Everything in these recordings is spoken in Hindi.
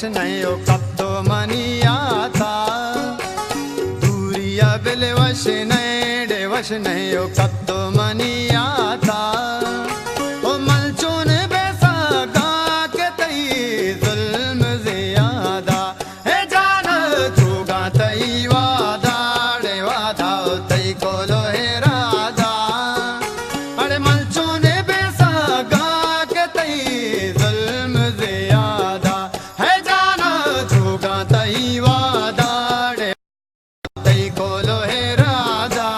वश नहीं हो कब तो मनिया था दूरिया बिल वश नहीं डे वश नहीं हो कब तो मनिया था ओ मलचून बेसा गा के तई जुल्म ज़ियादा है जान तू गा तई वादा डे वादा तई कोलो है राधा अरे मलचून बेसा गा के तई जुल्म ज़ियादा है जान तू गा तई वादा डे तई कोलो है राधा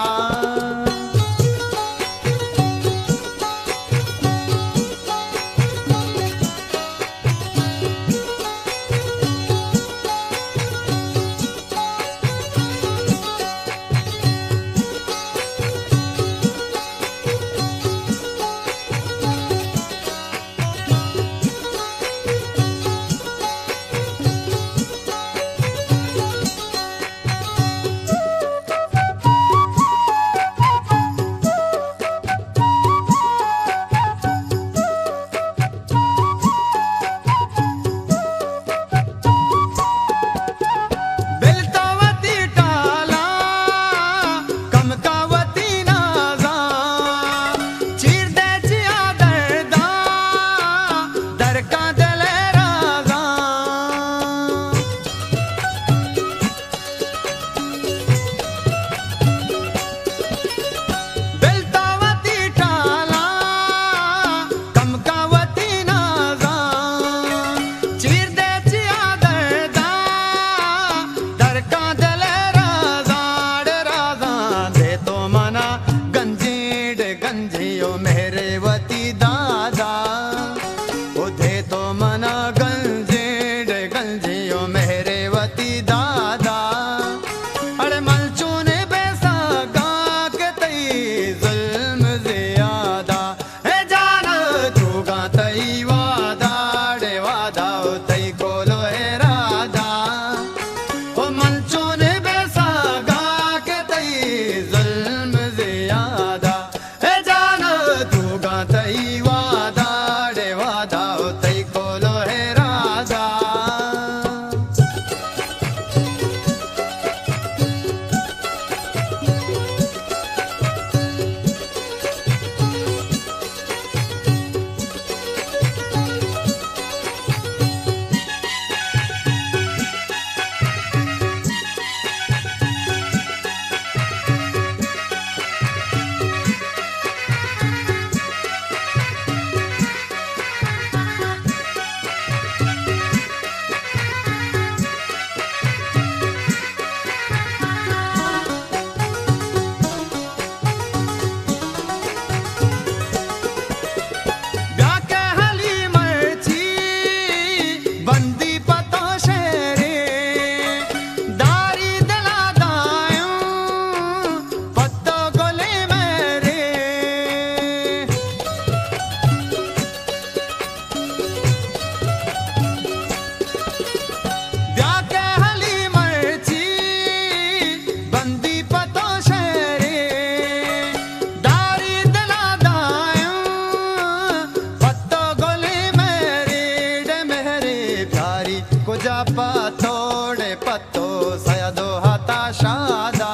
थोड़े पत्तो सया दो हाथा शादा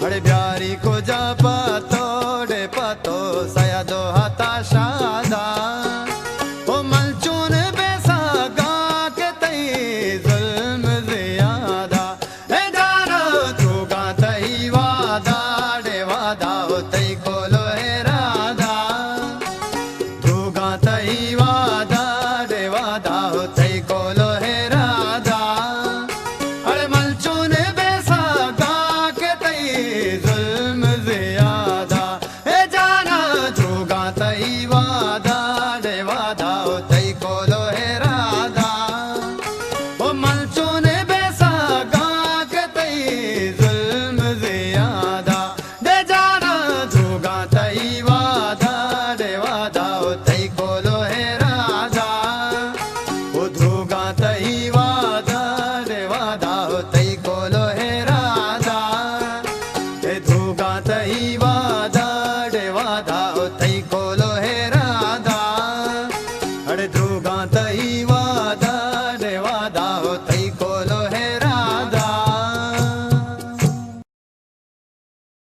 अरे प्यारी को जा